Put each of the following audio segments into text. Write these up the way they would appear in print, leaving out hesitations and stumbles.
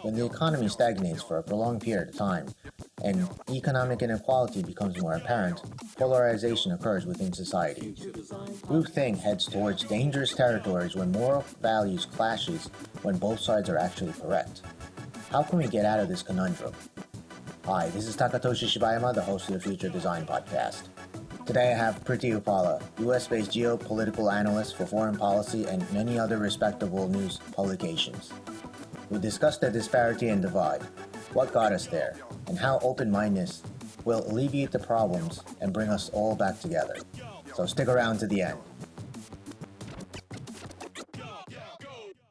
When the economy stagnates for a prolonged period of time and economic inequality becomes more apparent, polarization occurs within society. Groupthink heads towards dangerous territories when moral values clashes when both sides are actually correct. How can we get out of this conundrum? Hi, this is Takatoshi Shibayama, the host of the Future Design Podcast. Today I have Preity Upala, US-based geopolitical analyst for foreign policy and many other respectable news publications. We discussed the disparity and divide, what got us there, and how open-mindedness will alleviate the problems and bring us all back together. So stick around to the end.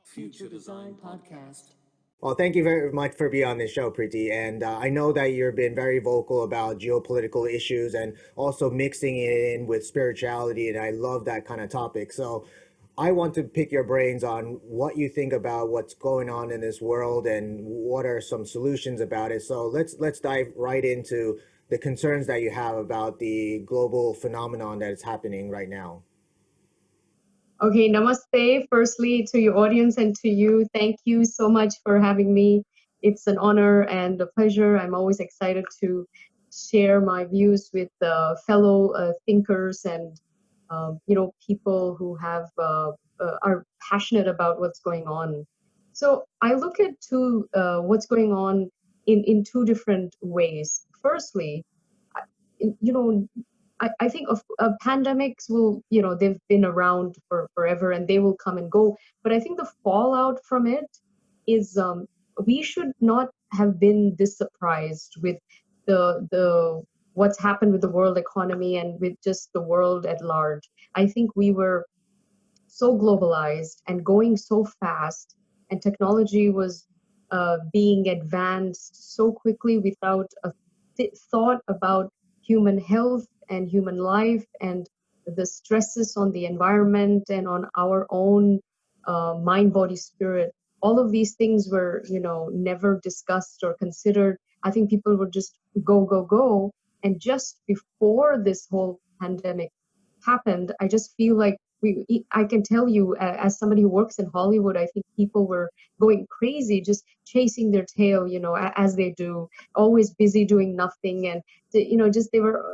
Future Design Podcast. Well, thank you very much for being on this show, Preity. And I know that you've been very vocal about geopolitical issues and also mixing it in with spirituality. And I love that kind of topic. So I want to pick your brains on what you think about what's going on in this world and what are some solutions about it. So let's dive right into the concerns that you have about the global phenomenon that is happening right now. Okay, namaste. Firstly, to your audience and to you, thank you so much for having me. It's an honor and a pleasure. I'm always excited to share my views with fellow thinkers and people who are passionate about what's going on. So I look at what's going on in two different ways. Firstly, you know, I think pandemics will, they've been around for forever and they will come and go. But I think the fallout from it is we should not have been this surprised with the what's happened with the world economy and with just the world at large. I think we were so globalized and going so fast, and technology was being advanced so quickly without a thought about human health and human life and the stresses on the environment and on our own mind, body, spirit. All of these things were, never discussed or considered. I think people would just go, go, go. And just before this whole pandemic happened, I just feel like I can tell you, as somebody who works in Hollywood, I think people were going crazy, just chasing their tail, as they do, always busy doing nothing. And, just they were,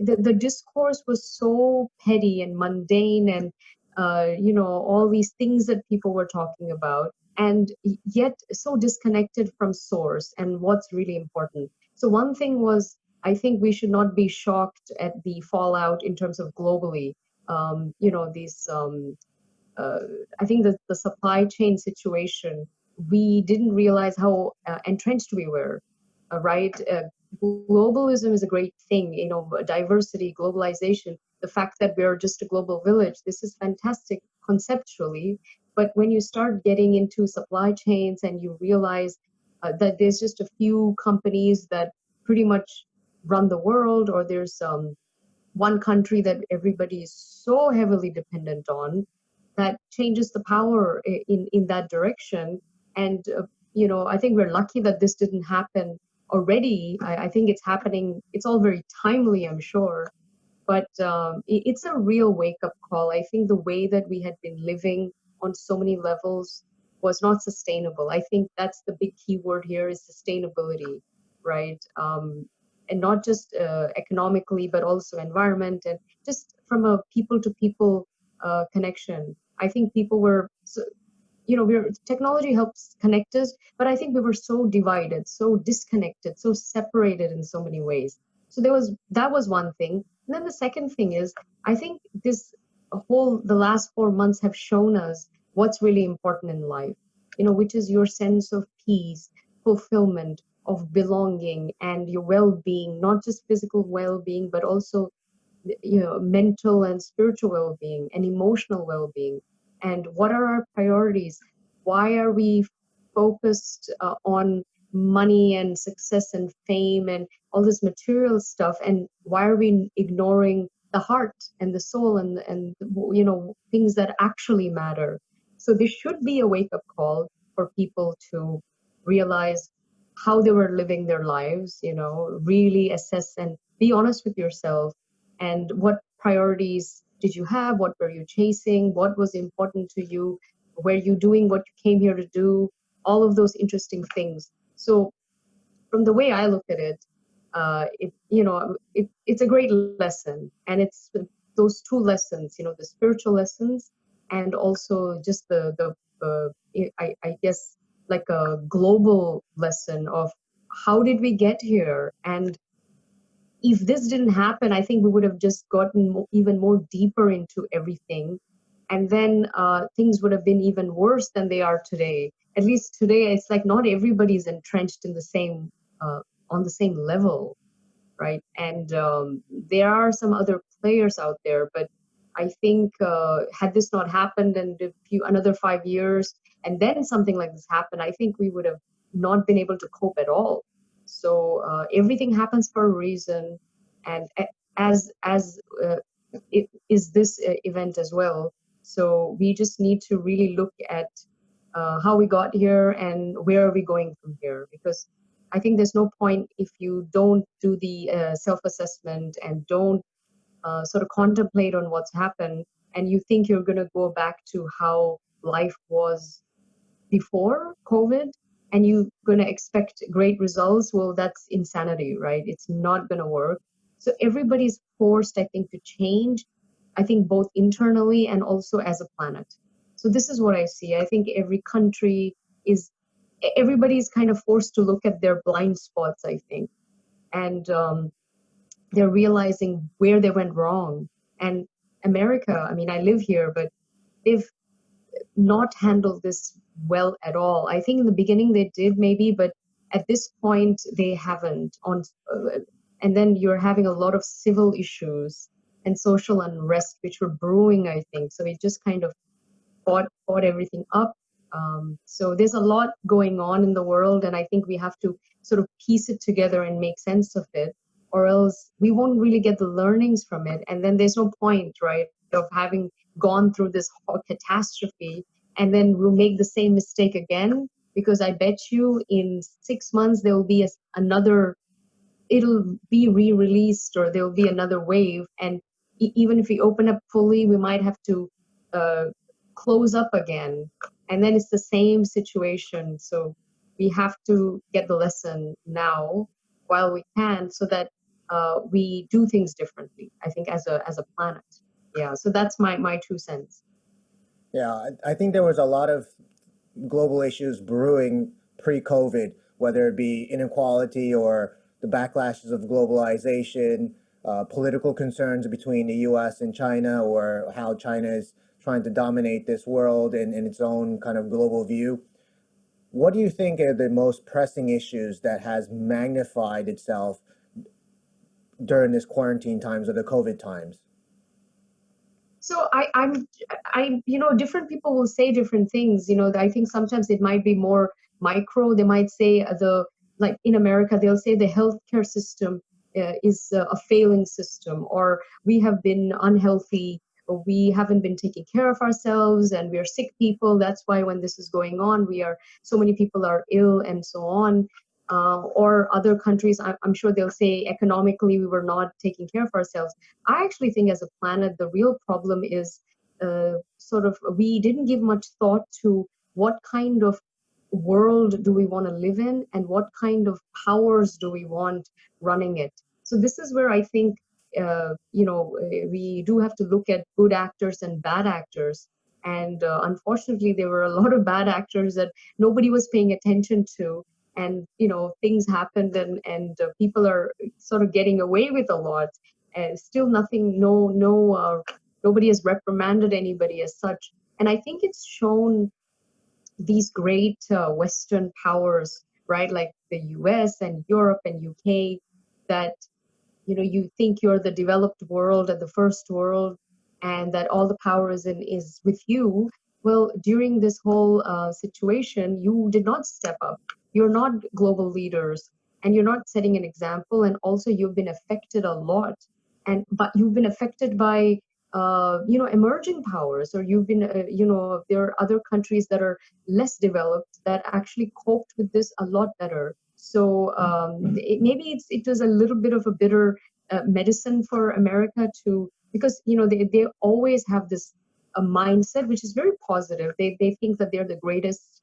the discourse was so petty and mundane and, all these things that people were talking about, and yet so disconnected from source and what's really important. So one thing was, I think we should not be shocked at the fallout in terms of globally. These uh, I think that the supply chain situation, we didn't realize how entrenched we were, right? Globalism is a great thing, diversity, globalization, the fact that we're just a global village. This is fantastic conceptually. But when you start getting into supply chains and you realize that there's just a few companies that pretty much run the world, or there's one country that everybody is so heavily dependent on, that changes the power in that direction. And I think we're lucky that this didn't happen already. I think it's happening. It's all very timely, I'm sure, but it's a real wake-up call. I think the way that we had been living on so many levels was not sustainable. I think that's the big key word here, is sustainability, right? And not just economically, but also environment, and just from a people to people connection. I think people were, technology helps connect us, but I think we were so divided, so disconnected, so separated in so many ways. So that was one thing. And then the second thing is, I think the last 4 months have shown us what's really important in life, which is your sense of peace, fulfillment, of belonging, and your well-being, not just physical well-being, but also mental and spiritual well-being and emotional well-being. And what are our priorities? Why are we focused on money and success and fame and all this material stuff, and why are we ignoring the heart and the soul and things that actually matter? So this should be a wake-up call for people to realize how they were living their lives, really assess and be honest with yourself. And what priorities did you have? What were you chasing? What was important to you? Were you doing what you came here to do? all of those interesting things. So from the way I look at it, it's a great lesson, and it's those two lessons, the spiritual lessons, and also just I guess like a global lesson of how did we get here. And if this didn't happen, I think we would have just gotten even more deeper into everything, and then things would have been even worse than they are today. At least today, it's like not everybody's entrenched in the same uh, on the same level, right? And there are some other players out there, but I think had this not happened, and another 5 years, and then something like this happened, I think we would have not been able to cope at all. So everything happens for a reason, and as it is this event as well. So we just need to really look at how we got here and where are we going from here, because I think there's no point if you don't do the self-assessment and don't sort of contemplate on what's happened, and you think you're going to go back to how life was before COVID, and you're going to expect great results. Well, that's insanity, right? It's not going to work. So everybody's forced, I think, to change, I think both internally and also as a planet. So this is what I see. I think every country is, everybody's kind of forced to look at their blind spots, I think. And they're realizing where they went wrong. And America, I mean, I live here, but they've not handled this well at all. I think in the beginning they did maybe, but at this point they haven't. And then you're having a lot of civil issues and social unrest, which were brewing, I think. So it just kind of fought everything up. So there's a lot going on in the world, and I think we have to sort of piece it together and make sense of it, or else we won't really get the learnings from it. And then there's no point, right, of having gone through this catastrophe, and then we'll make the same mistake again, because I bet you in 6 months there will be another, it'll be re-released, or there'll be another wave, and even if we open up fully, we might have to uh, close up again, and then it's the same situation. So we have to get the lesson now while we can, so that we do things differently, I think, as a planet. Yeah, so that's my 2 cents. Yeah, I think there was a lot of global issues brewing pre-COVID, whether it be inequality or the backlashes of globalization, political concerns between the U.S. and China, or how China is trying to dominate this world in its own kind of global view. What do you think are the most pressing issues that has magnified itself during this quarantine times or the COVID times? So different people will say different things. I think sometimes it might be more micro. They might say like in America, they'll say the healthcare system is a failing system, or we have been unhealthy, or we haven't been taking care of ourselves, and we are sick people. That's why when this is going on, so many people are ill, and so on. Or other countries, I'm sure they'll say economically we were not taking care of ourselves. I actually think as a planet, the real problem is sort of we didn't give much thought to what kind of world do we want to live in, and what kind of powers do we want running it. So this is where I think we do have to look at good actors and bad actors. And unfortunately, there were a lot of bad actors that nobody was paying attention to, and things happened, and people are sort of getting away with a lot, and still nothing, nobody has reprimanded anybody as such. And I think it's shown these great Western powers, right, like the US and Europe and UK, that you think you're the developed world and the first world, and that all the power is with you. Well, during this whole situation, you did not step up. You're not global leaders, and you're not setting an example, and also you've been affected a lot. But you've been affected by emerging powers, or you've been there are other countries that are less developed that actually coped with this a lot better. So maybe it was a little bit of a bitter medicine for America, because they always have this a mindset which is very positive. They think that they're the greatest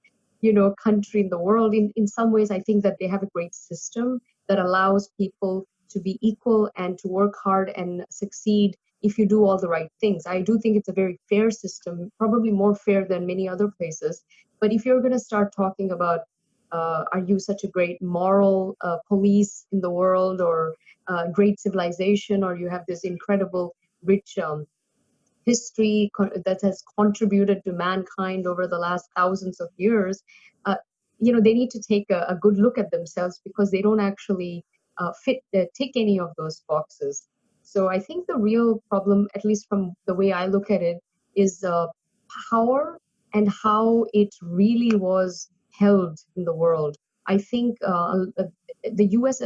country in the world. In some ways, I think that they have a great system that allows people to be equal and to work hard and succeed if you do all the right things. I do think it's a very fair system, probably more fair than many other places. But if you're going to start talking about are you such a great moral police in the world, or great civilization, or you have this incredible rich history that has contributed to mankind over the last thousands of years, uh, they need to take a good look at themselves, because they don't actually tick any of those boxes. So I think the real problem, at least from the way I look at it, is power and how it really was held in the world. I think the US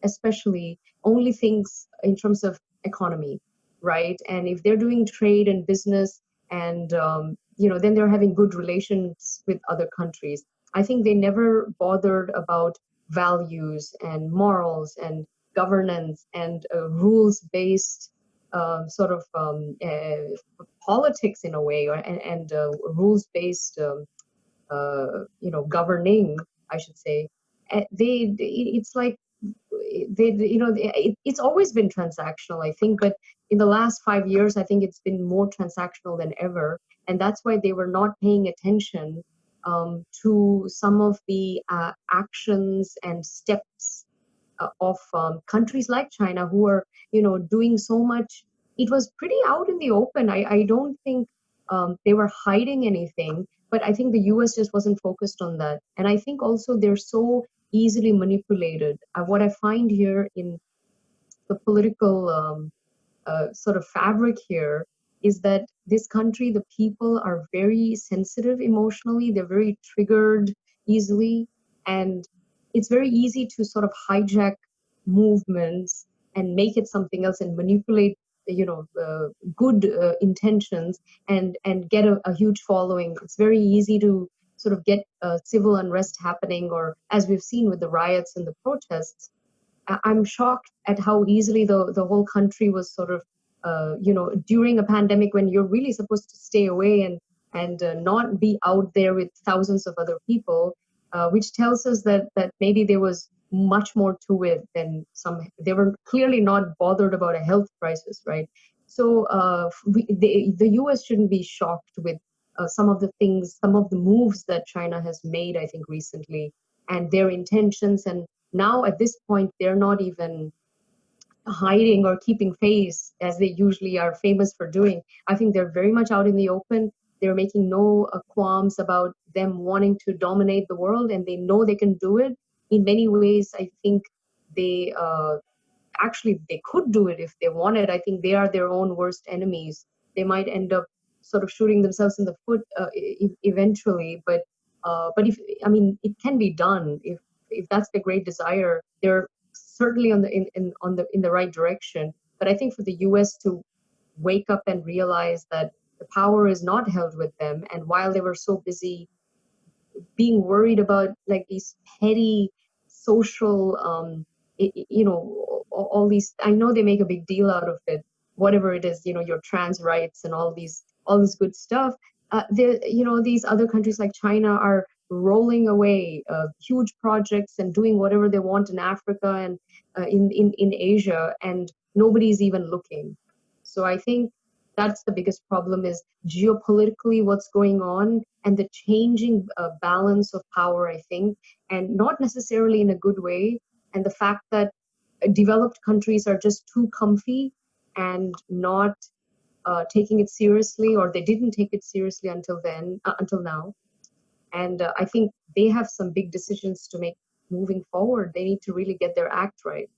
especially only thinks in terms of economy, right? And if they're doing trade and business, and then they're having good relations with other countries. I think they never bothered about values and morals and governance and rules-based sort of politics in a way, and rules-based governing, I should say. It's like it's always been transactional, I think, but in the last 5 years, I think it's been more transactional than ever, and that's why they were not paying attention to some of the actions and steps of countries like China, who are doing so much. It was pretty out in the open. I don't think they were hiding anything, but I think the US just wasn't focused on that. And I think also they're so easily manipulated. What I find here in the political sort of fabric here is that this country, the people are very sensitive emotionally, they're very triggered easily, and it's very easy to sort of hijack movements and make it something else and manipulate good intentions and get a huge following. It's very easy to sort of get civil unrest happening, or as we've seen with the riots and the protests. I'm shocked at how easily the whole country was sort of, during a pandemic when you're really supposed to stay away and not be out there with thousands of other people, which tells us that maybe there was much more to it than some. They were clearly not bothered about a health crisis, right? So the U.S. shouldn't be shocked with some of the things, some of the moves that China has made, I think, recently, and their intentions. And now at this point, they're not even hiding or keeping face as they usually are famous for doing. I think they're very much out in the open. They're making no qualms about them wanting to dominate the world, and they know they can do it. In many ways, I think they actually they could do it if they wanted. I think they are their own worst enemies. They might end up sort of shooting themselves in the foot eventually, but if I mean it can be done if that's the great desire. They're certainly on the in the right direction. But I think for the U.S. to wake up and realize that the power is not held with them, and while they were so busy being worried about like these petty social all these, I know they make a big deal out of it, whatever it is, your trans rights and all this good stuff. These other countries like China are rolling away huge projects and doing whatever they want in Africa and in Asia, and nobody's even looking. So I think that's the biggest problem, is geopolitically what's going on and the changing balance of power, I think, and not necessarily in a good way. And the fact that developed countries are just too comfy and not taking it seriously, or they didn't take it seriously until now. And I think they have some big decisions to make moving forward. They need to really get their act right.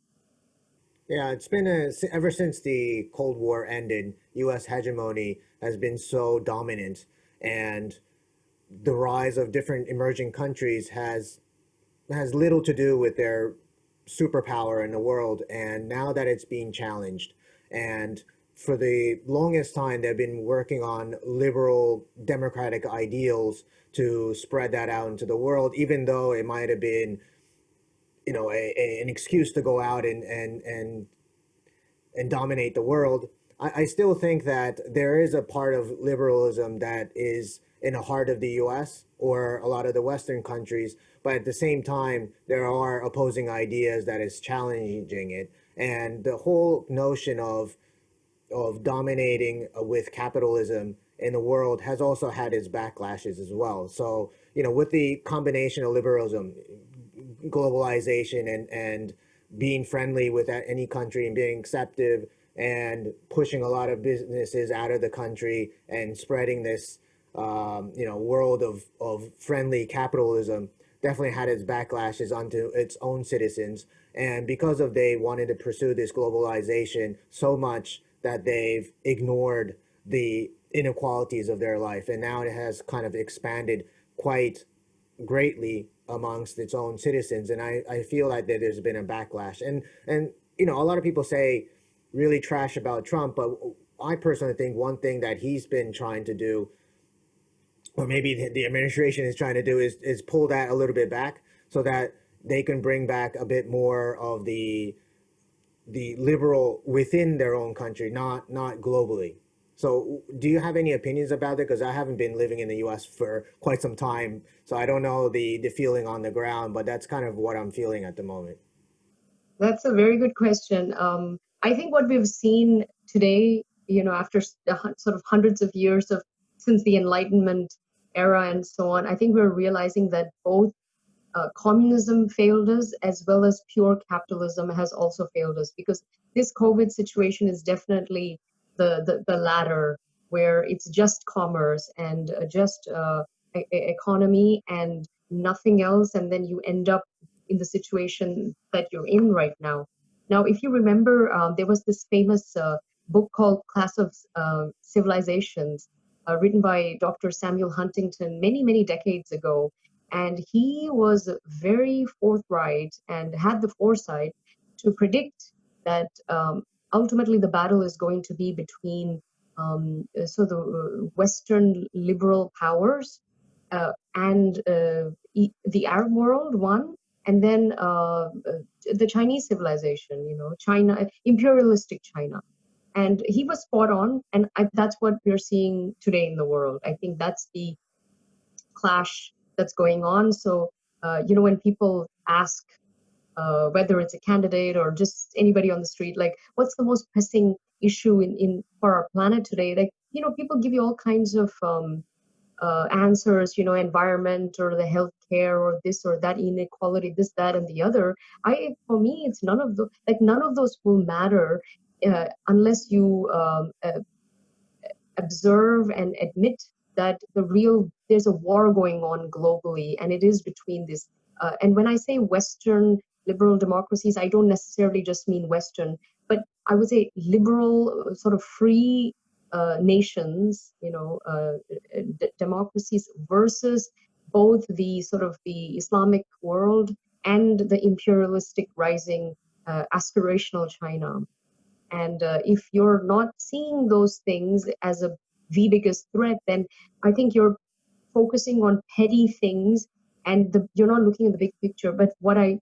Yeah, it's been ever since the Cold War ended, U.S. hegemony has been so dominant, and the rise of different emerging countries has little to do with their superpower in the world. And now that it's being challenged, and for the longest time they've been working on liberal democratic ideals to spread that out into the world, even though it might have been an excuse to go out and dominate the world. I still think that there is a part of liberalism that is in the heart of the US or a lot of the Western countries. But at the same time, there are opposing ideas that is challenging it. And the whole notion of dominating with capitalism in the world has also had its backlashes as well. So, with the combination of liberalism, globalization, and being friendly with any country and being acceptive and pushing a lot of businesses out of the country and spreading this, world of friendly capitalism definitely had its backlashes onto its own citizens. And because of they wanted to pursue this globalization so much that they've ignored the inequalities of their life. And now it has kind of expanded quite greatly amongst its own citizens. And I feel like that there's been a backlash. And a lot of people say really trash about Trump, but I personally think one thing that he's been trying to do, or maybe the administration is trying to do, is pull that a little bit back so that they can bring back a bit more of the liberal within their own country, not globally. So, do you have any opinions about it? Because I haven't been living in the U.S. for quite some time, so I don't know the feeling on the ground. But that's kind of what I'm feeling at the moment. That's a very good question. I think what we've seen today, after sort of hundreds of years of since the Enlightenment era and so on, I think we're realizing that both communism failed us as well as pure capitalism has also failed us, because this COVID situation is definitely the latter, where it's just commerce and just economy and nothing else, and then you end up in the situation that you're in right now. Now, if you remember, there was this famous book called Class of Civilizations, written by Dr. Samuel Huntington many decades ago, and he was very forthright and had the foresight to predict that ultimately the battle is going to be between the Western liberal powers and the Arab world, one, and then the Chinese civilization, China, imperialistic China. And he was spot on, and that's what we're seeing today in the world. I think that's the clash that's going on. So, when people ask whether it's a candidate or just anybody on the street, like, what's the most pressing issue in for our planet today? Like, people give you all kinds of answers, environment or the healthcare or this or that, inequality, this, that, and the other. For me, it's none of those will matter unless you observe and admit that there's a war going on globally, and it is between this. And when I say Western liberal democracies, I don't necessarily just mean Western, but I would say liberal, sort of free nations, democracies versus both the sort of the Islamic world and the imperialistic rising aspirational China. And if you're not seeing those things as the biggest threat, then I think you're focusing on petty things, and you're not looking at the big picture. But what I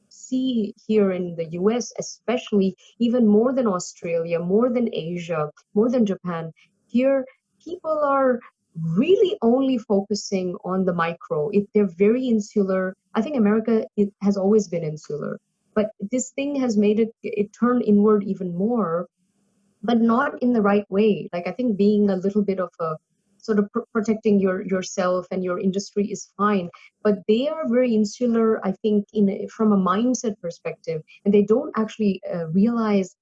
see here in the US, especially, even more than Australia, more than Asia, more than Japan, here people are really only focusing on the micro. They're very insular. I think America has always been insular, but this thing has made it turn inward even more, but not in the right way. Like, I think being a little bit of a sort of protecting yourself and your industry is fine, but they are very insular, I think, from a mindset perspective, and they don't actually realize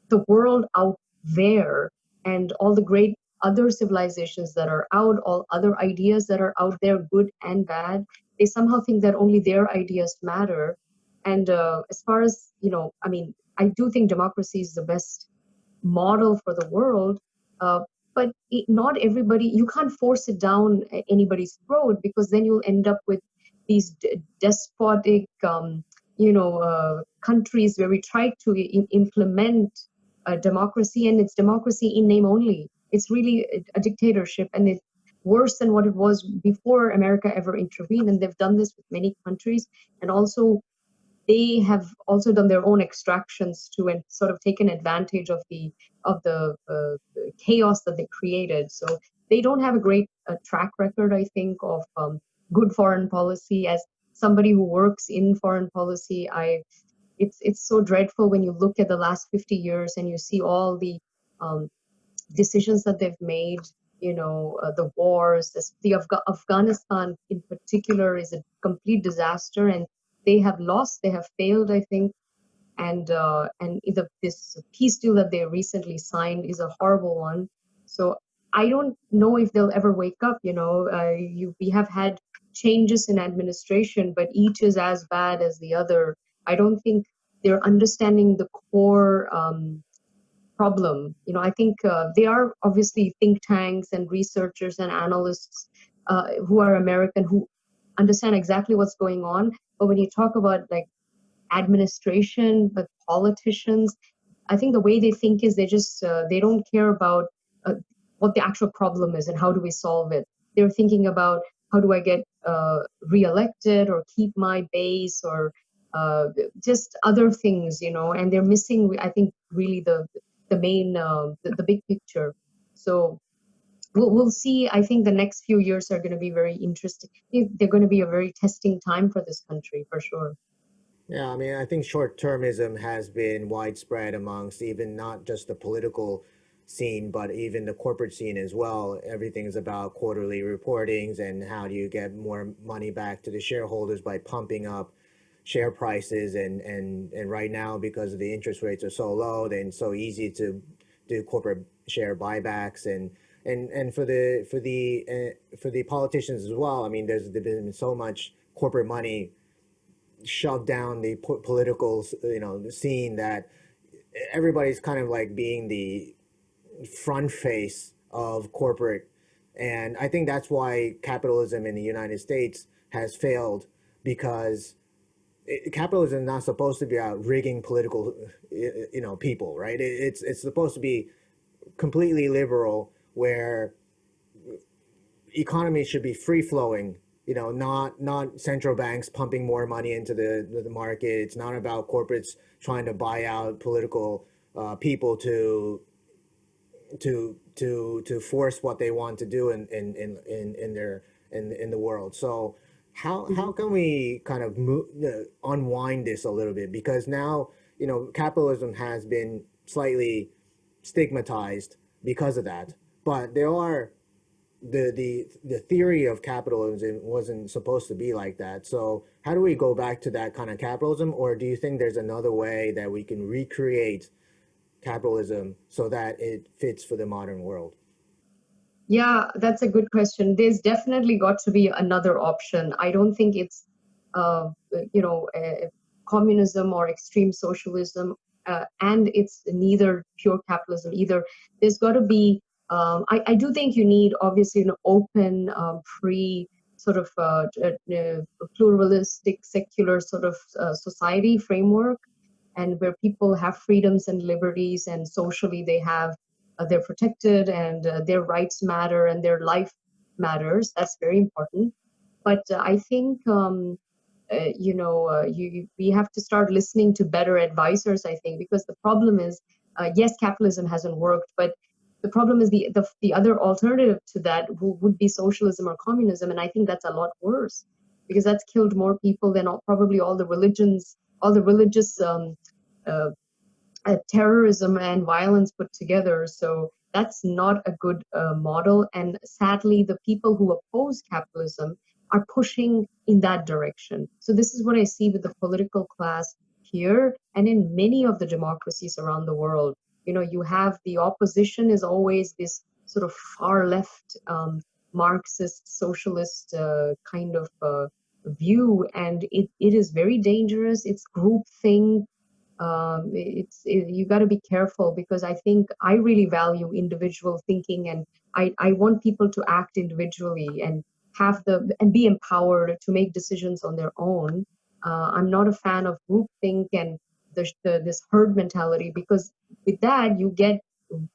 the world out there and all the great other civilizations that are out, all other ideas that are out there, good and bad. They somehow think that only their ideas matter. And as far as, I mean, I do think democracy is the best model for the world, uh, but not everybody, you can't force it down anybody's throat, because then you'll end up with these despotic countries where we try to implement democracy, and it's democracy in name only. It's really a dictatorship, and it's worse than what it was before America ever intervened. And they've done this with many countries, and also they have also done their own extractions too, and sort of taken advantage of the chaos that they created. So they don't have a great track record, I think, of good foreign policy. As somebody who works in foreign policy, it's so dreadful when you look at the last 50 years and you see all the um, decisions that they've made. The wars, Afghanistan in particular is a complete disaster, and they have lost, they have failed, I think. And this peace deal that they recently signed is a horrible one. So I don't know if they'll ever wake up. We have had changes in administration, but each is as bad as the other. I don't think they're understanding the core problem. I think they are obviously think tanks and researchers and analysts who are American, who understand exactly what's going on. But when you talk about like administration, but politicians, I think the way they think is they don't care about what the actual problem is and how do we solve it. They're thinking about how do I get reelected or keep my base, or just other things, and they're missing, I think, really the main the big picture. So we'll see. I think the next few years are going to be very interesting. They're going to be a very testing time for this country, for sure. Yeah, I mean, I think short-termism has been widespread amongst even not just the political scene, but even the corporate scene as well. Everything's about quarterly reportings and how do you get more money back to the shareholders by pumping up share prices, and right now because the interest rates are so low, then it's so easy to do corporate share buybacks, and for the politicians as well. I mean, there's been so much corporate money shoved down the political scene that everybody's kind of like being the front face of corporate. And I think that's why capitalism in the United States has failed, because capitalism is not supposed to be about rigging political people, right? It's supposed to be completely liberal, where economy should be free flowing, not central banks pumping more money into the market. It's not about corporates trying to buy out political people to force what they want to do in the world. So how can we kind of unwind this a little bit? Because now, capitalism has been slightly stigmatized because of that, but there are the theory of capitalism wasn't supposed to be like that. So how do we go back to that kind of capitalism, or do you think there's another way that we can recreate capitalism so that it fits for the modern world? Yeah, that's a good question. There's definitely got to be another option. I don't think it's, uh, you know, uh, communism or extreme socialism, and it's neither pure capitalism either. There's got to be. I do think you need obviously an open, free, sort of pluralistic, secular sort of society framework, and where people have freedoms and liberties, and socially they're protected, and their rights matter and their life matters. That's very important. But I think we have to start listening to better advisors, I think, because the problem is, yes, capitalism hasn't worked, but the problem is the other alternative to that would be socialism or communism, and I think that's a lot worse, because that's killed more people than probably all the religions, all the religious uh, terrorism and violence put together. So that's not a good model. And sadly, the people who oppose capitalism are pushing in that direction. So this is what I see with the political class here and in many of the democracies around the world. You have the opposition is always this sort of far left, Marxist, socialist kind of view, and it is very dangerous. It's groupthink. You got to be careful, because I think I really value individual thinking, and I want people to act individually and and be empowered to make decisions on their own. I'm not a fan of groupthink and this herd mentality, because with that you get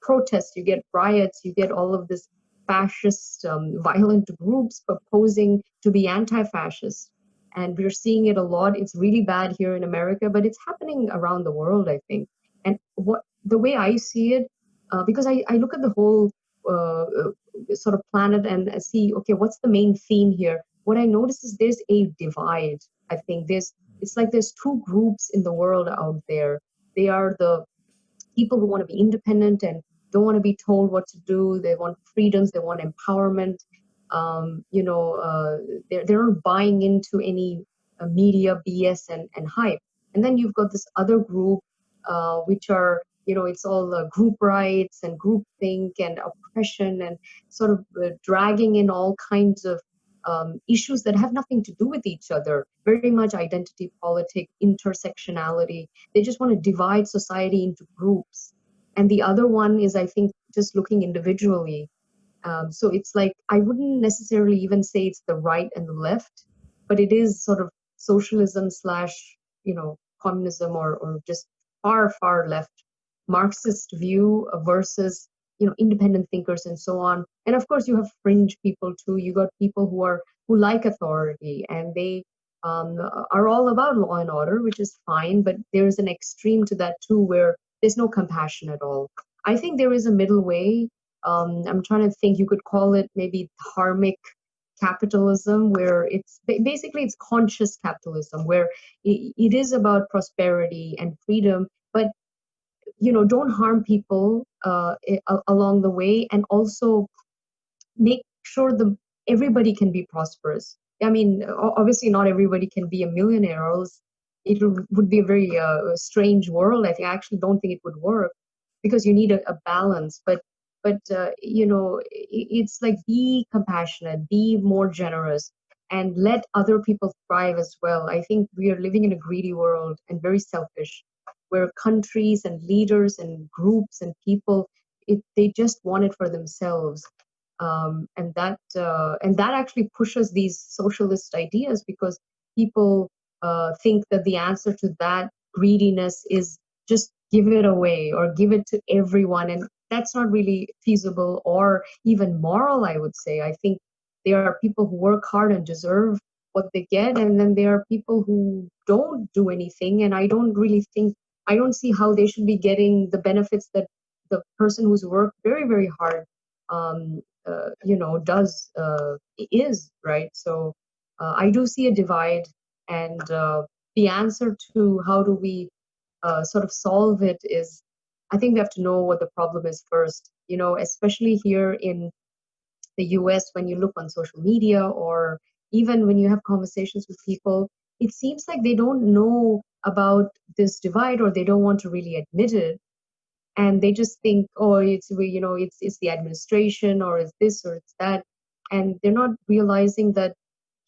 protests, you get riots, you get all of this fascist, violent groups proposing to be anti-fascist, and we're seeing it a lot. It's really bad here in America, but it's happening around the world, I think. And what the way I see it, because I look at the whole sort of plan it and see, okay, what's the main theme here? What I notice is there's a divide. I think it's like there's two groups in the world out there. They are the people who want to be independent and don't want to be told what to do. They want freedoms. They want empowerment. They're not buying into any media BS and hype. And then you've got this other group, which are, it's all group rights and group think and oppression and sort of dragging in all kinds of issues that have nothing to do with each other. Very much identity politics, intersectionality. They just want to divide society into groups. And the other one is, I think, just looking individually. So it's like, I wouldn't necessarily even say it's the right and the left, but it is sort of socialism slash, communism or just far, far left Marxist view versus, independent thinkers and so on. And of course, you have fringe people too. You got people who like authority and they are all about law and order, which is fine, but there's an extreme to that too, where there's no compassion at all. I think there is a middle way. I'm trying to think, you could call it maybe dharmic capitalism, where it's basically it's conscious capitalism, where it is about prosperity and freedom, but don't harm people along the way, and also make sure the everybody can be prosperous. I mean, obviously not everybody can be a millionaire, or else it would be a very strange world. I actually don't think it would work, because you need a balance. But it's like, be compassionate, be more generous, and let other people thrive as well. I think we are living in a greedy world and very selfish, where countries and leaders and groups and people, they just want it for themselves. And that actually pushes these socialist ideas, because people think that the answer to that greediness is just give it away or give it to everyone, and that's not really feasible or even moral, I would say. I think there are people who work hard and deserve what they get, and then there are people who don't do anything, and I don't see how they should be getting the benefits that the person who's worked very, very hard um, does is right. So I do see a divide, and the answer to how do we sort of solve it is, I think we have to know what the problem is first. Especially here in the US, when you look on social media, or even when you have conversations with people, it seems like they don't know about this divide, or they don't want to really admit it, and they just think, oh, it's the administration, or it's this or it's that, and they're not realizing that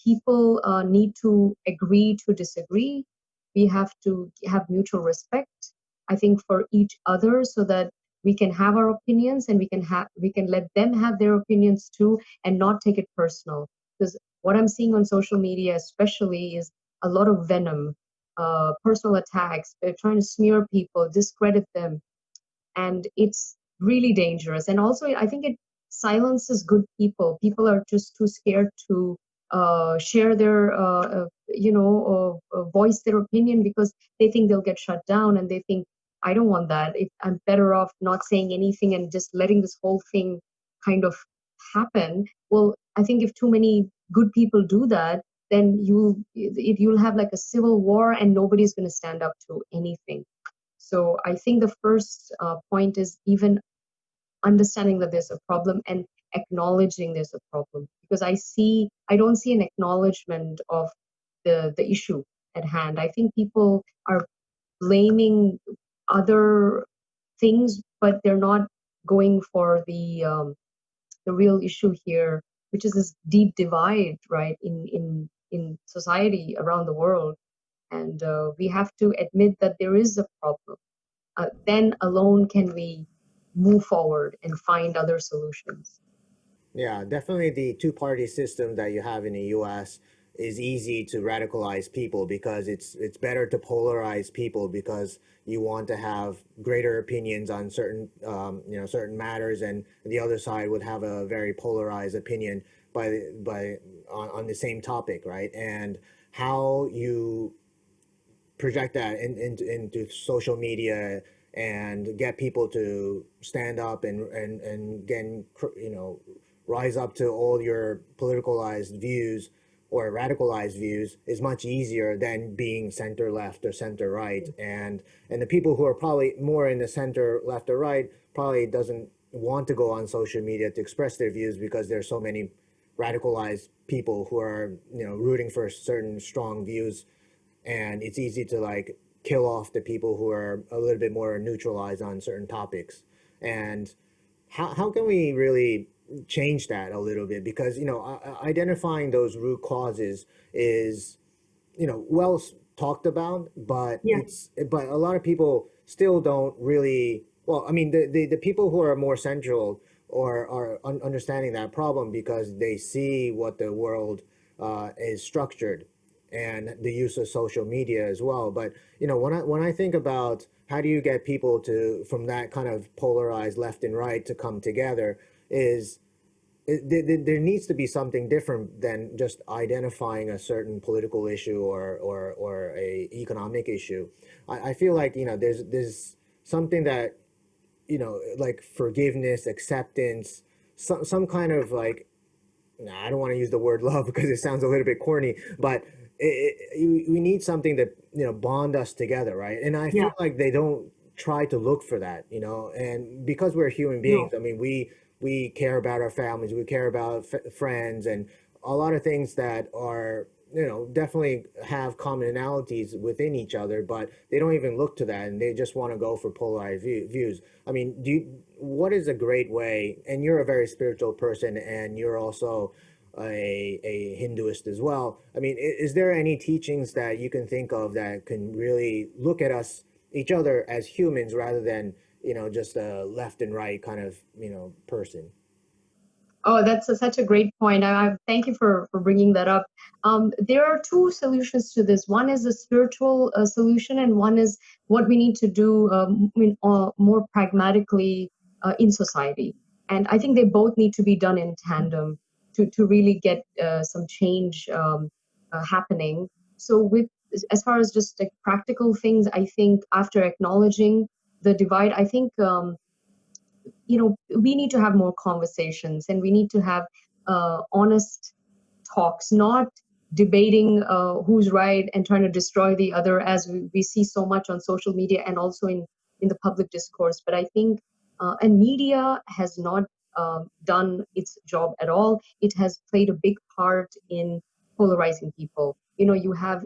people need to agree to disagree. We have to have mutual respect, I think, for each other, so that we can have our opinions, and we can let them have their opinions too, and not take it personal. Because what I'm seeing on social media especially is a lot of venom, personal attacks. They're trying to smear people, discredit them, and it's really dangerous. And also, I think it silences good people. People are just too scared to share their voice their opinion, because they think they'll get shut down, and they think, I don't want that. I'm better off not saying anything and just letting this whole thing kind of happen. Well, I think if too many good people do that, then you'll have like a civil war, and nobody's going to stand up to anything. So I think the first point is even understanding that there's a problem, and acknowledging there's a problem, because I don't see an acknowledgement of the issue at hand. I think people are blaming other things, but they're not going for the real issue here, which is this deep divide, right, in society around the world. And we have to admit that there is a problem. Then alone can we move forward and find other solutions. Yeah, definitely the two-party system that you have in the US is easy to radicalize people, because it's better to polarize people, because you want to have greater opinions on certain matters, and the other side would have a very polarized opinion on the same topic, right? And how you project that into social media and get people to stand up and again, rise up to all your politicalized views or radicalized views is much easier than being center left or center right. And the people who are probably more in the center left or right probably doesn't want to go on social media to express their views because there's so many radicalized people who are rooting for certain strong views, and it's easy to like kill off the people who are a little bit more neutralized on certain topics. And how can we really change that a little bit? Because identifying those root causes is well talked about, but Yeah. but a lot of people still don't really. Well, I mean, the people who are more central or are understanding that problem because they see what the world is structured and the use of social media as well. But when I think about how do you get people to from that kind of polarized left and right to come together, is there needs to be something different than just identifying a certain political issue or a economic issue. I feel like there's something that like forgiveness, acceptance, some kind of like, I don't want to use the word love because it sounds a little bit corny, but we need something that bond us together, right? And I Yeah. feel like they don't try to look for that, and because we're human beings, No. I mean, we care about our families, we care about friends, and a lot of things that are definitely have commonalities within each other, but they don't even look to that, and they just want to go for polarized views. I mean, what is a great way? And you're a very spiritual person, and you're also a Hinduist as well. I mean, is there any teachings that you can think of that can really look at us, each other, as humans rather than just a left and right kind of person? Oh, that's such a great point. Thank you for bringing that up. There are two solutions to this. One is a spiritual solution, and one is what we need to do more pragmatically in society. And I think they both need to be done in tandem to really get some change happening. So, as far as just like practical things, I think after acknowledging the divide, I think. We need to have more conversations, and we need to have honest talks, not debating who's right and trying to destroy the other, as we see so much on social media and also in the public discourse. But I think, and media has not done its job at all. It has played a big part in polarizing people. You have,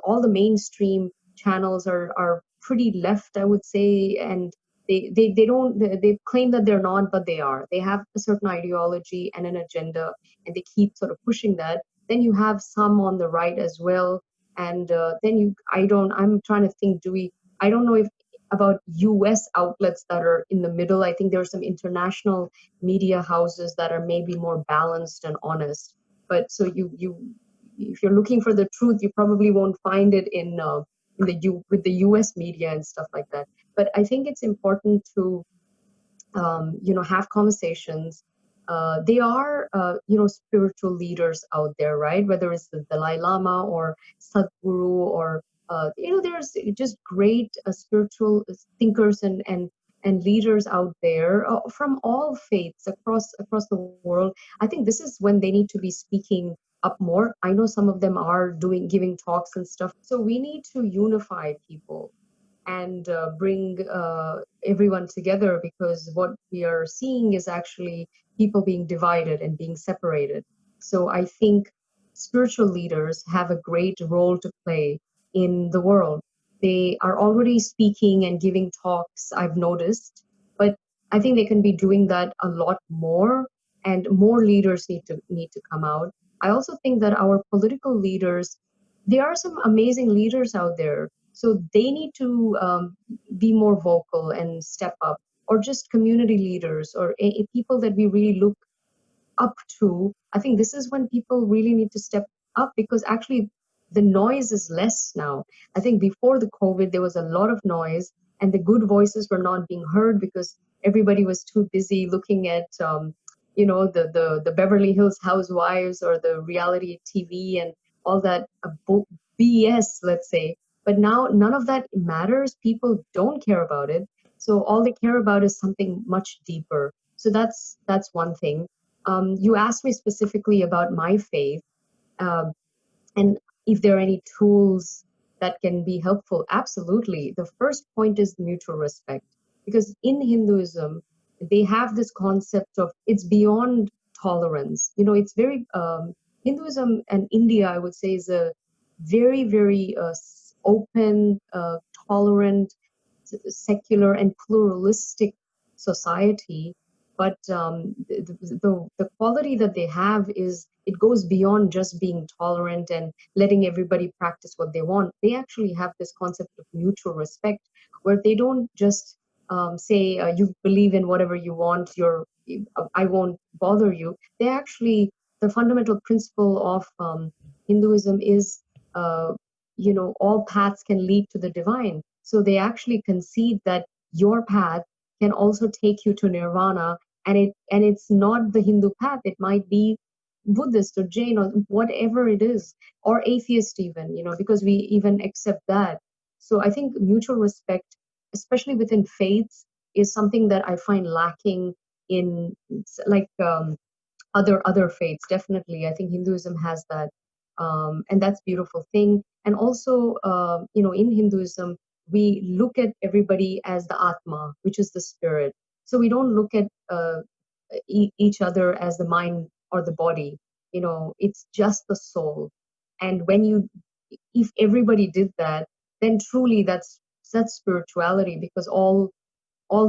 all the mainstream channels are pretty left, I would say, and they don't they claim that they're not, but they are. They have a certain ideology and an agenda, and they keep sort of pushing that. Then you have some on the right as well, and then I'm trying to think, I don't know if about US outlets that are in the middle. I think there are some international media houses that are maybe more balanced and honest. But so you if you're looking for the truth, you probably won't find it in with the US media and stuff like that. But I think it's important to have conversations. They are spiritual leaders out there, right? Whether it's the Dalai Lama or Sadhguru, or there's just great spiritual thinkers and leaders out there from all faiths across the world. I think this is when they need to be speaking up more. I know some of them are giving talks and stuff. So we need to unify people and bring everyone together, because what we are seeing is actually people being divided and being separated. So I think spiritual leaders have a great role to play in the world. They are already speaking and giving talks, I've noticed, but I think they can be doing that a lot more, and more leaders need to come out. I also think that our political leaders, there are some amazing leaders out there, so they need to be more vocal and step up, or just community leaders, or people that we really look up to. I think this is when people really need to step up, because actually the noise is less now. I think before the COVID, there was a lot of noise, and the good voices were not being heard because everybody was too busy looking at, the Beverly Hills Housewives or the reality TV and all that BS, let's say. But now none of that matters. People don't care about it. So all they care about is something much deeper. So that's one thing. You asked me specifically about my faith. Um, and if there are any tools that can be helpful, absolutely. The first point is mutual respect. Because in Hinduism, they have this concept of it's beyond tolerance. You know, it's very, Hinduism and India, I would say, is a very, very open, tolerant, secular, and pluralistic society. But the quality that they have is it goes beyond just being tolerant and letting everybody practice what they want. They actually have this concept of mutual respect, where they don't just say you believe in whatever you want. I won't bother you. They actually, the fundamental principle of Hinduism is, uh, all paths can lead to the divine. So they actually concede that your path can also take you to nirvana, and it's not the Hindu path. It might be Buddhist or Jain or whatever it is, or atheist even, because we even accept that. So I think mutual respect, especially within faiths, is something that I find lacking in, like, other faiths. Definitely, I think Hinduism has that, and that's a beautiful thing. And also, in Hinduism, we look at everybody as the Atma, which is the spirit. So we don't look at each other as the mind or the body. It's just the soul. And if everybody did that, then truly that's spirituality, because all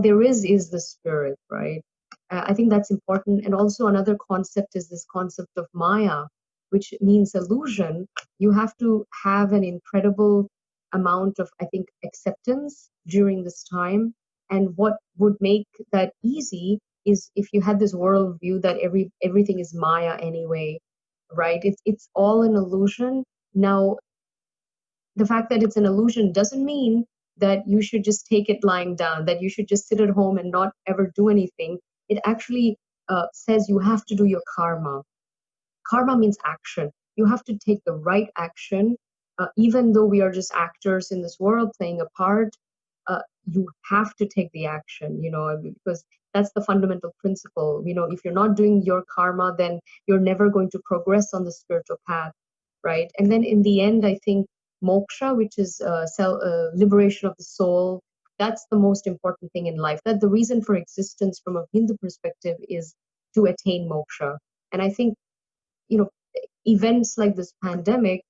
there is the spirit, right? I think that's important. And also another concept is this concept of Maya, which means illusion. You have to have an incredible amount of, I think, acceptance during this time. And what would make that easy is if you had this worldview that everything is Maya anyway, right? It's all an illusion. Now, the fact that it's an illusion doesn't mean that you should just take it lying down, that you should just sit at home and not ever do anything. It actually says you have to do your karma. Karma means action. You have to take the right action, even though we are just actors in this world playing a part. You have to take the action, because that's the fundamental principle. If you're not doing your karma, then you're never going to progress on the spiritual path, right? And then in the end, I think moksha, which is liberation of the soul, that's the most important thing in life. That the reason for existence from a Hindu perspective is to attain moksha. And I think, you know events like this pandemic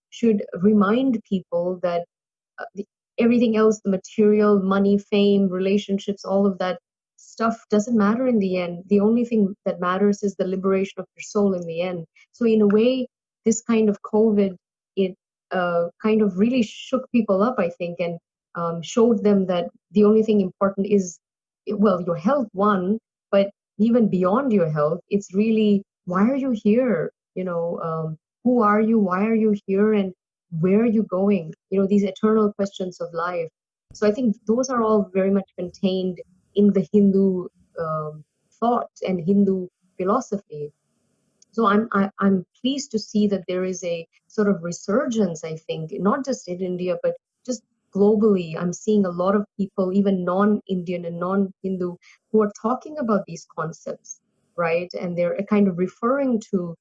should remind people that uh, the, everything else, the material, money, fame, relationships, all of that stuff doesn't matter in the end. The only thing that matters is the liberation of your soul in the end. So in a way, this kind of COVID, it kind of really shook people up, I think, and showed them that the only thing important is, well, your health, one, but even beyond your health, it's really, why are you here? Who are you? Why are you here? And where are you going? These eternal questions of life. So I think those are all very much contained in the Hindu thought and Hindu philosophy. So I'm pleased to see that there is a sort of resurgence, I think, not just in India, but just globally. I'm seeing a lot of people, even non-Indian and non-Hindu, who are talking about these concepts, right? And they're kind of referring to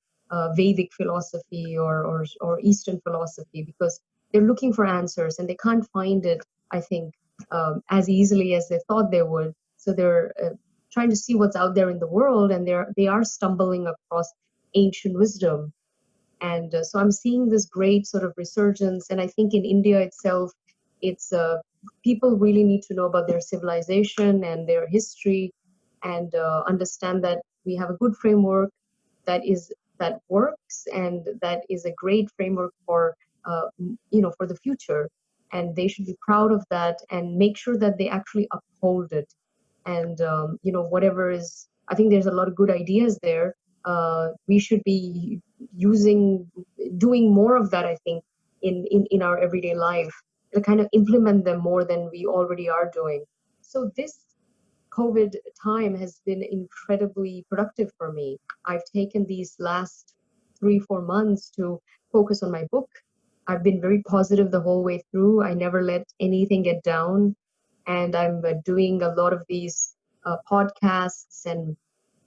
Vedic philosophy or Eastern philosophy, because they're looking for answers and they can't find it, I think, as easily as they thought they would. So they're trying to see what's out there in the world, and they are stumbling across ancient wisdom. And so I'm seeing this great sort of resurgence. And I think in India itself, it's people really need to know about their civilization and their history, and understand that we have a good framework that works, and that is a great framework for the future. And they should be proud of that and make sure that they actually uphold it. And whatever is, I think there's a lot of good ideas there. We should be doing more of that, I think, in our everyday life, to kind of implement them more than we already are doing. So this COVID time has been incredibly productive for me. I've taken these last 3-4 months to focus on my book. I've been very positive the whole way through. I never let anything get down. And I'm doing a lot of these podcasts and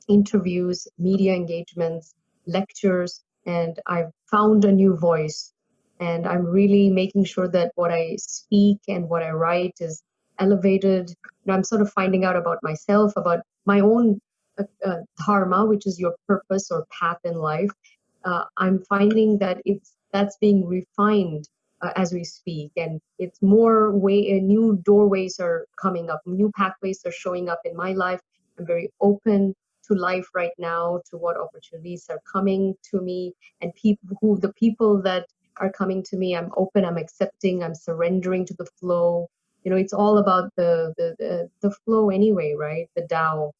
interviews, media engagements, lectures, and I've found a new voice. And I'm really making sure that what I speak and what I write is elevated. And I'm sort of finding out about myself, about my own dharma, which is your purpose or path in life. I'm finding that that's being refined as we speak, and it's more new doorways are coming up, new pathways are showing up in my life. I'm very open to life right now, to what opportunities are coming to me, and the people that are coming to me, I'm open, I'm accepting, I'm surrendering to the flow. It's all about the flow anyway, right? The Tao,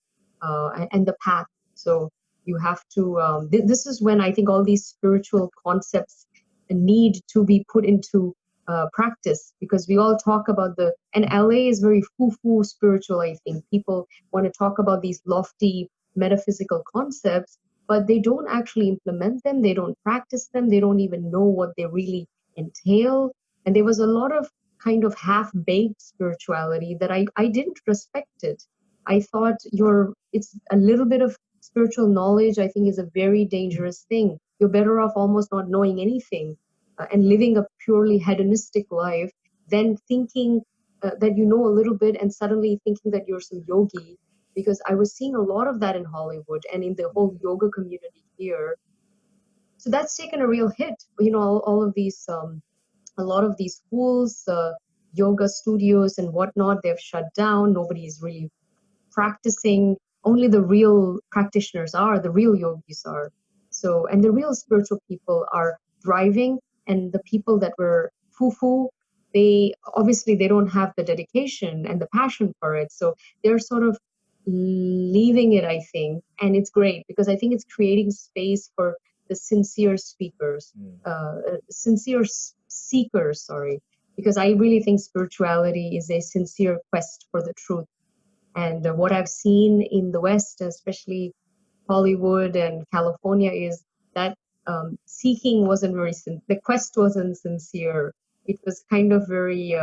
and the path. So you have to this is when I think all these spiritual concepts need to be put into practice, because we all talk about and LA is very foo-foo spiritual. I think people want to talk about these lofty metaphysical concepts, but they don't actually implement them, they don't practice them, they don't even know what they really entail. And there was a lot of kind of half-baked spirituality that I didn't respect it. I thought it's a little bit of spiritual knowledge, I think, is a very dangerous thing. You're better off almost not knowing anything and living a purely hedonistic life than thinking that you know a little bit and suddenly thinking that you're some yogi. Because I was seeing a lot of that in Hollywood and in the whole yoga community here. So that's taken a real hit. All of these, a lot of these schools, yoga studios and whatnot, they've shut down. Nobody is really practicing. Only the real practitioners are, the real yogis are. So, and the real spiritual people are thriving, and the people that were foo-foo, they don't have the dedication and the passion for it. So they're sort of leaving it, I think. And it's great because I think it's creating space for the sincere speakers, sincere seekers, sorry, because I really think spirituality is a sincere quest for the truth. And what I've seen in the West, especially Hollywood and California, is that seeking wasn't the quest wasn't sincere. It was kind of very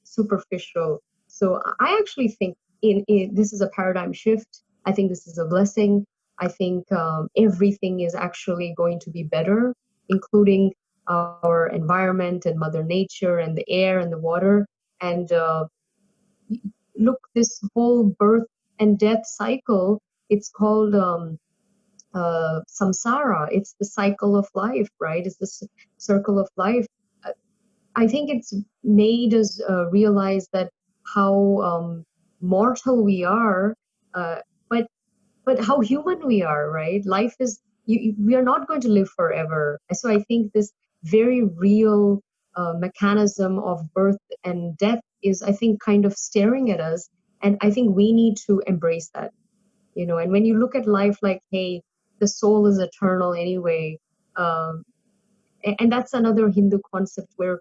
superficial. So I actually think this is a paradigm shift. I think this is a blessing. I think everything is actually going to be better, including our environment and Mother Nature and the air and the water. And look, this whole birth and death cycle, it's called samsara. It's the cycle of life, right? It's the circle of life. I think it's made us realize that how mortal we are, but how human we are, right? Life is, we are not going to live forever. So I think this very real mechanism of birth and death is, I think, kind of staring at us. And I think we need to embrace that, and when you look at life like, hey, the soul is eternal anyway. Um, and that's another Hindu concept where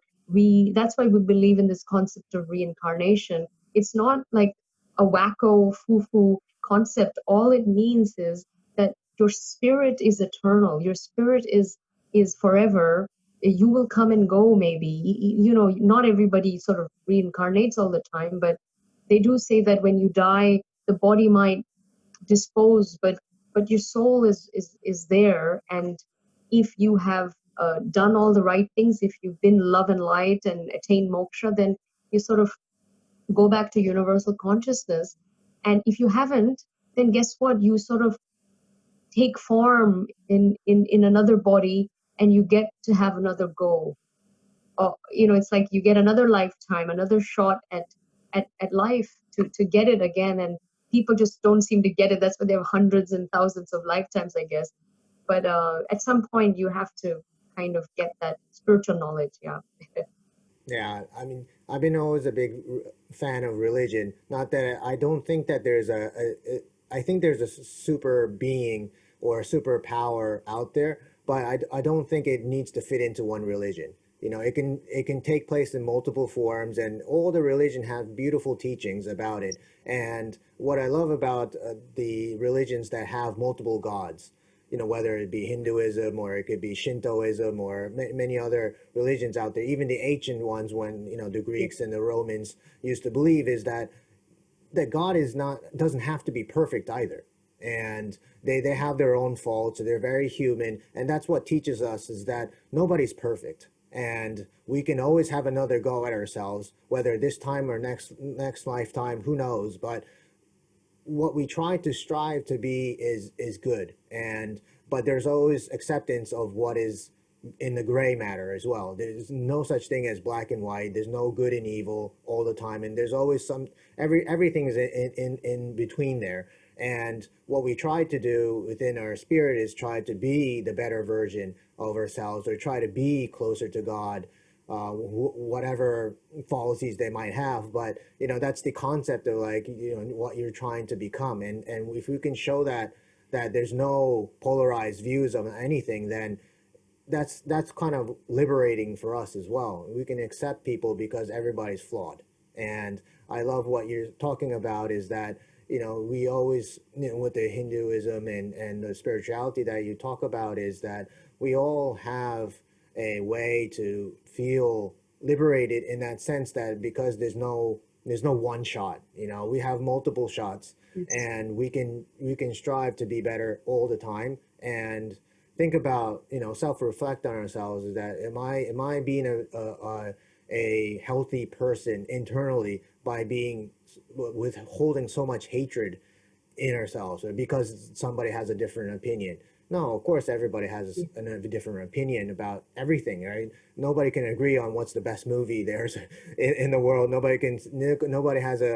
that's why we believe in this concept of reincarnation. It's not like a wacko foo-foo concept. All it means is that your spirit is eternal. Your spirit is forever. You will come and go, maybe. Not everybody sort of reincarnates all the time, but they do say that when you die, the body might dispose, but your soul is there. And if you have done all the right things, if you've been love and light and attained moksha, then you sort of go back to universal consciousness. And if you haven't, then guess what? You sort of take form in another body, and you get to have another go. It's like you get another lifetime, another shot at life to get it again. And people just don't seem to get it. That's why they have hundreds and thousands of lifetimes, I guess. But at some point, you have to kind of get that spiritual knowledge. Yeah. Yeah, I mean, I've been always a big fan of religion. Not that I don't think that there's I think there's a super being or a superpower out there, but I don't think it needs to fit into one religion. It can take place in multiple forms, and all the religion have beautiful teachings about it. And what I love about the religions that have multiple gods, whether it be Hinduism or it could be Shintoism or many other religions out there, even the ancient ones, when the Greeks and the Romans used to believe, is that God doesn't have to be perfect either. And they have their own faults. They're very human. And that's what teaches us, is that nobody's perfect. And we can always have another go at ourselves, whether this time or next lifetime, who knows. But what we try to strive to be is good. But there's always acceptance of what is in the gray matter as well. There's no such thing as black and white. There's no good and evil all the time, and there's always everything is in between there. And what we try to do within our spirit is try to be the better version of ourselves, or try to be closer to God, whatever fallacies they might have. But that's the concept of, like, what you're trying to become. And if we can show that there's no polarized views of anything, then that's kind of liberating for us as well. We can accept people because everybody's flawed. And I love what you're talking about, is that we always, with the Hinduism and the spirituality that you talk about, is that we all have a way to feel liberated, in that sense, that because there's no one shot. We have multiple shots, and we can strive to be better all the time. And think about, self-reflect on ourselves, is that am I being a healthy person internally by being withholding so much hatred in ourselves, or because somebody has a different opinion? No, of course everybody has a different opinion about everything, right? Nobody can agree on what's the best movie there's in the world. Nobody has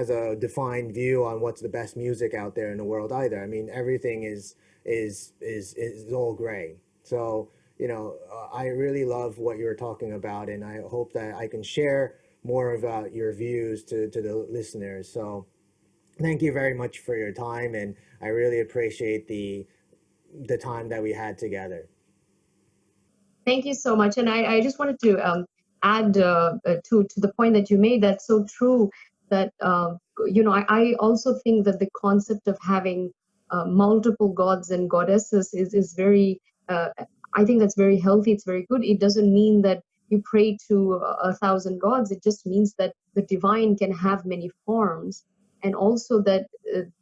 a defined view on what's the best music out there in the world either. I mean, everything is all gray. So, I really love what you're talking about, and I hope that I can share more about your views to the listeners. So thank you very much for your time, and I really appreciate the time that we had together. Thank you so much. And I just wanted to add to the point that you made. That's so true. That I also think that the concept of having multiple gods and goddesses is very. I think that's very healthy. It's very good. It doesn't mean that you pray to 1,000 gods. It just means that the divine can have many forms, and also that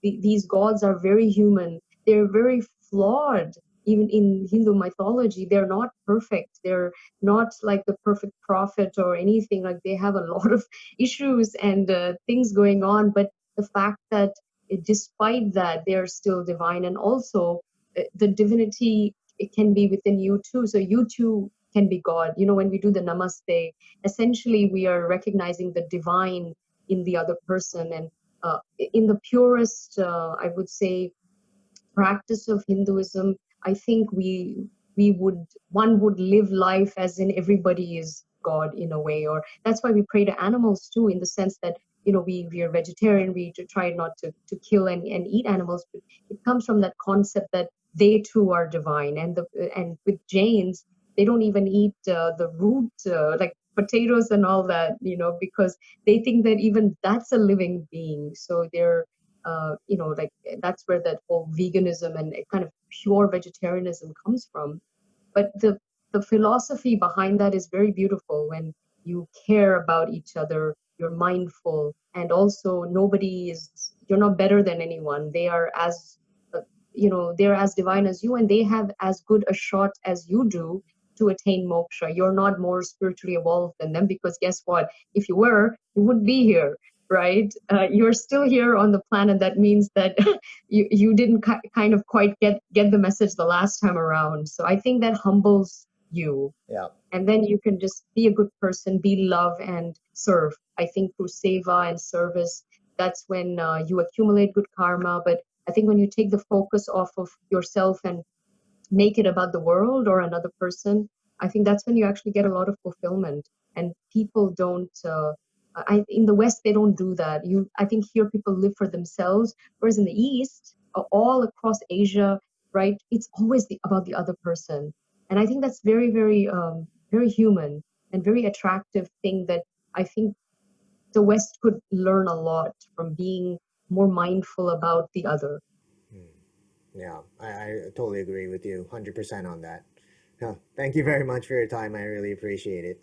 these gods are very human. They're very flawed. Even in Hindu mythology, they're not perfect. They're not like the perfect prophet or anything. Like, they have a lot of issues and things going on. But the fact that despite that, they're still divine. And also the divinity, it can be within you too. So you too can be God. When we do the namaste, essentially we are recognizing the divine in the other person. And in the purest, I would say, practice of Hinduism, I think one would live life as in everybody is God in a way. Or that's why we pray to animals too, in the sense that we are vegetarian. We try not to kill and eat animals, but it comes from that concept that they too are divine. And with Jains, they don't even eat the root, like potatoes and all that, because they think that even that's a living being. So they're like, that's where that whole veganism and kind of pure vegetarianism comes from. But the philosophy behind that is very beautiful. When you care about each other, you're mindful, and also you're not better than anyone. They are as they're as divine as you, and they have as good a shot as you do to attain moksha. You're not more spiritually evolved than them, because guess what? If you were, you wouldn't be here, right? You're still here on the planet. That means that you didn't kind of quite get the message the last time around. So I think that humbles you. Yeah. And then you can just be a good person, be love, and serve. I think through seva and service, that's when you accumulate good karma. But I think when you take the focus off of yourself and make it about the world or another person, I think that's when you actually get a lot of fulfillment. And people don't, in the West, they don't do that. I think here people live for themselves, whereas in the East, all across Asia, right, it's always about the other person. And I think that's very, very, very human and very attractive thing that I think the West could learn a lot from, being more mindful about the other. Yeah, I totally agree with you 100% on that. Yeah, thank you very much for your time. I really appreciate it.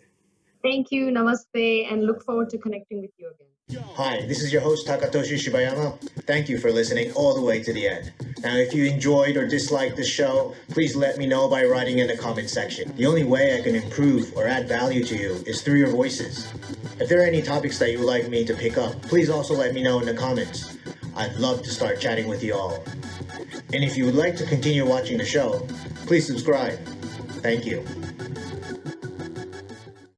Thank you, namaste, and look forward to connecting with you again. Hi, this is your host Takatoshi Shibayama. Thank you for listening all the way to the end. Now, if you enjoyed or disliked this show, please let me know by writing in the comment section. The only way I can improve or add value to you is through your voices. If there are any topics that you would like me to pick up, please also let me know in the comments. I'd love to start chatting with you all. And if you would like to continue watching the show, please subscribe. Thank you.